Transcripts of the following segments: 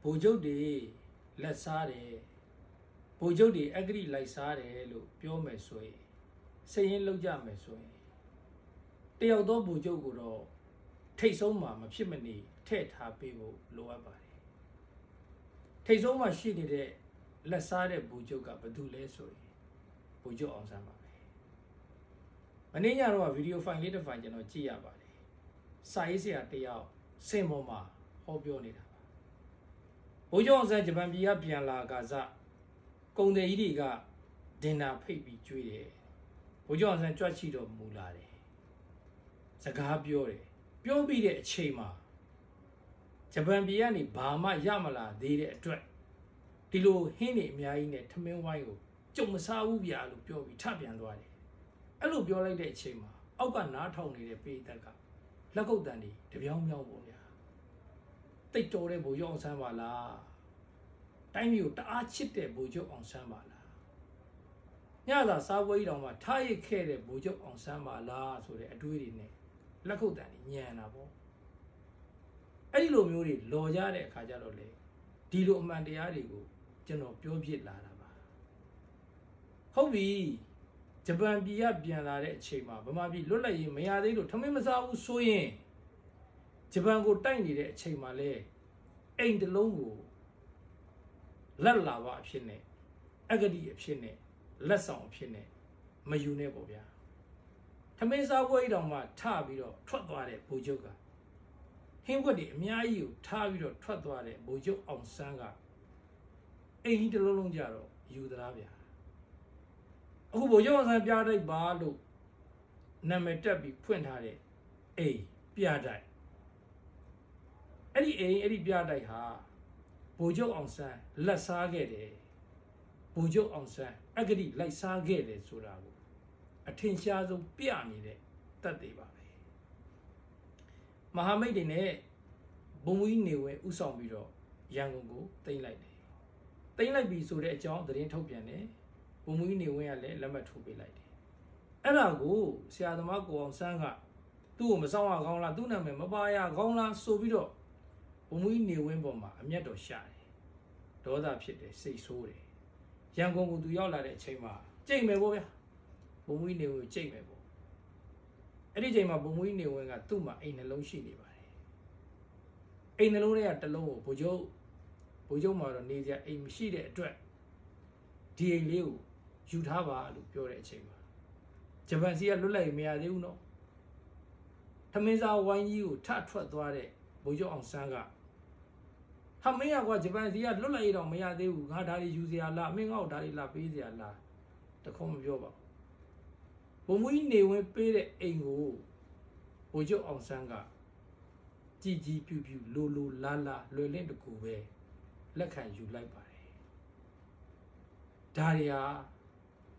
ဗိုလ်ချုပ်တွေလက်စားတယ်ဗိုလ်ချုပ်တွေအဂရိလိုက်စားတယ်လို့ပြောမယ်ဆိုရင်စိတ်ရင်းလောက်ကြမယ်ဆိုရင်တယောက်သောဗိုလ်ချုပ်ကိုတော့ထိတ်ဆုံးမှာမဖြစ်မနေထည့်ထားပေးဖို့လိုအပ်ပါတယ်ထိတ်ဆုံးမှာရှိနေတဲ့လက်စားတဲ့ဗိုလ်ချုပ်ကဘာလို့လဲဆိုရင်ဗိုလ်ချုပ်အောင်ဆန်းပါပဲမနေ့ညတော့ဗီဒီယိုဖိုင်လေးတစ်ဖိုင်ကျွန်တော်ကြည့်ရပါတယ်စာရေးဆရာတယောက်စင်ပေါ်မှာဟောပြောနေတာပါဗိုလ်ချုပ်အောင်ဆန်းဂျပန်ပြည်ကပြန်လာကစားကုန်တယ်ကြီးတွေကဒင်နာဖိတ်ပြီးကျွေးတယ်ဗိုလ်ချုပ်အောင်ဆန်းကြွချီတော်မူလာတယ်စကားပြောတယ်ပြောပြီးတဲ့အချိန်မှာဂျပန်ပြည်ကနေဘာမှရမလာသေးတဲ့အတွက်ဒီလိုဟင်းတွေအများကြီးနဲ့ထမင်းဝိုင်းကိုကြုံမစားဘူးဗျာလို့ပြောပြီးထပြန်သွားတယ်အဲ့လိုပြောလိုက်တဲ့အချိန်မှာအောက်ကနားထောင်နေတဲ့ပေတက်ကလက်ကုပ်တန်တွေတပြောင်းပြောင်းပေါ့ဗျာတိတ်တော်တဲ့ဗိုလ်ချုပ်အောင်ဆန်းပါလားတိုင်းပြည်ကိုတအားချစ်တဲ့ဗိုလ်ချုပ်အောင်ဆန်းပါလားညသာစားပွဲကြီးတောင်မှထားရခဲ့တဲ့ဗိုလ်ချုပ်အောင်ဆန်းပါလားဆိုတဲ့အတွေးတွေနဲ့လက်ခုပ်တန်ညံတာပေါ့အဲ့ဒီလိုမျိုးတွေလော်ကြတဲ့အခါကျတော့လေဒီလိုအမှန်တရားတွေကိုကျွန်တော်ပြောပြလာတာပါဟုတ်ပြီဂျပန်ပြည်ကပြန်လာတဲ့အချိန်မှာဗမာပြည်လွတ်လပ်ရေးမရသေးလို့ထမင်းမစားဘူးဆိုရင်ဂျပန်ကိုတိုက်နေတဲ့အချိန်မှာလေအိမ်တစ်လုံးကိုလက်လာပါအဖြစ်နဲ့အဂတိအဖြစ်နဲ့လက်ဆောင်အဖြစ်နဲ့မယူနဲ့ပေါ့ဗျာထမင်းစားပွဲတောင်မှထပြီးတော့ထွက်သွားတဲ့ဗိုလ်ချုပ်ကဟင်းခွက်တွေအများကြီးကိုထားပြီးတော့ထွက်သွားတဲ့ဗိုလ်ချုပ်အောင်ဆန်းကအိမ်ကြီးတစ်လုံးလုံးကြတော့ယူသလားဗျာအခုဗိုလ်ချုပ်အောင်ဆန်းပြတိုက်ပါလို့နာမည်တက်ပြီးဖွင့်ထားတဲ့အိမ်ပြတိုက်အဲ့ဒီအိမ်အဲ့ဒီပြတိုက်ဟာဗိုလ်ချုပ်အောင်ဆန်းလက်စားခဲ့တယ်ဗိုလ်ချုပ်အောင်ဆန်းအဂတိလိုက်စားခဲ့တယ်ဆိုတာကိုအထင်ရှားဆုံးပြနေတဲ့သက်သေပါပဲမဟာမိတ်တွေနဲ့ဘုံမူကြီးနေဝဲဥဆောင်ပြီးတော့ရန်ကုန်ကိုသိမ်းလိုက်တယ်သိမ်းလိုက်ပြီဆိုတဲ့အကြောင်းသတင်းထုတ်ပြန်တယ်ဘုံမူကြီးနေဝဲကလည်းလက်မှတ်ထိုးပေးလိုက်တယ်အဲ့ဒါကိုဆရာသမားကိုအောင်ဆန်းကသူ့ကိုမဆောင်ရကောင်းလားသူ့နာမည်မပါရကောင်းလားဆိုပြီးတော့ဘုံမူကြီးနေဝဲပေါ်မှာအမျက်တော်ရှာတယ်ဒေါသဖြစ်တယ်စိတ်ဆိုးတယ်ရန်ကုန်ကိုသူရောက်လာတဲ့အချိန်မှာကြိတ်မယ်ပေါ့ဗျာဘုံမူကြီးနေဝဲကိုကြိတ်မယ်ပေါ့အဲ့ဒီချိန်မှာဘုံမူကြီးနေဝဲကသူ့မှာအိမ်နှလုံးရှိနေပါတယ်အိမ်နှလုံးတွေကတစ်လုံးကိုဗိုလ်ချုပ်မှာတော့နေစရာအိမ်မရှိတဲ့အတွက်ဒီအိမ်လေးကိုယူထားပါလို့ပြောတဲ့အချိန်မှာဂျပန်စီကလွတ်လပ်ရေးမရသေးဘူးနော်ထမင်းစားဝိုင်းကြီးကိုထထွက်သွားတဲ့ဗိုလ်ချုပ်အောင်ဆန်းကဟာမင်းကကွာဂျပန်စီကလွတ်လပ်ရေးတော့မရသေးဘူးငါဒါတွေယူစရာလားမင်းငါ့ကိုဒါတွေလာပေးစရာလားတခုံးမပြောပါဘူးဘုံမူကြီးနေဝင်ပေးတဲ့အိမ်ကိုဗိုလ်ချုပ်အောင်ဆန်းကကြည်ကြည်ပြူပြူလိုလိုလာလာလွယ်လင့်တကူပဲလက်ခံယူလိုက်ပါတယ်ဒါတွေဟာ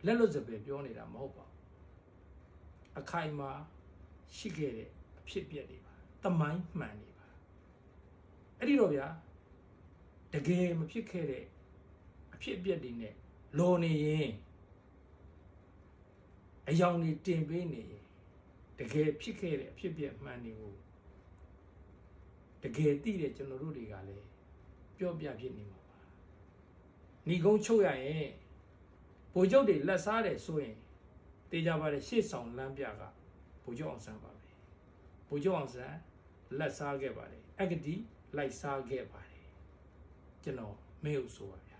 လက်လွတ်စပယ်ပြောနေတာမဟုတ်ပါဘူးအခိုင်အမာရှိခဲ့တဲ့အဖြစ်အပျက်တွေပါတမိုင်းမှန်နေပါအဲ့ဒီတော့ဗျာတကယ်မဖြစ်ခဲ့တဲ့အဖြစ်အပျက်တွေနဲ့လော်နေရင်အယောင်တွေတင်ပေးနေရင်တကယ်ဖြစ်ခဲ့တဲ့အဖြစ်အပျက်မှန်တွေကိုတကယ်သိတဲ့ကျွန်တော်တို့တွေကလည်းပြောပြဖြစ်နေမှာပါဏီကုန်းချုပ်ရရင်ဗိုလ်ချုပ်တွေလက်စားတယ်ဆိုရင်တေးကြပါတဲ့ရှေ့ဆောင်လမ်းပြကဗိုလ်ချုပ်အောင်ဆန်းပါပဲဗိုလ်ချုပ်အောင်ဆန်းလက်စားခဲ့ပါတယ်အဂတိလိုက်စားခဲ့ပါတယ်ကျွန်တော်မေ့လို့ဆိုပါဗျာ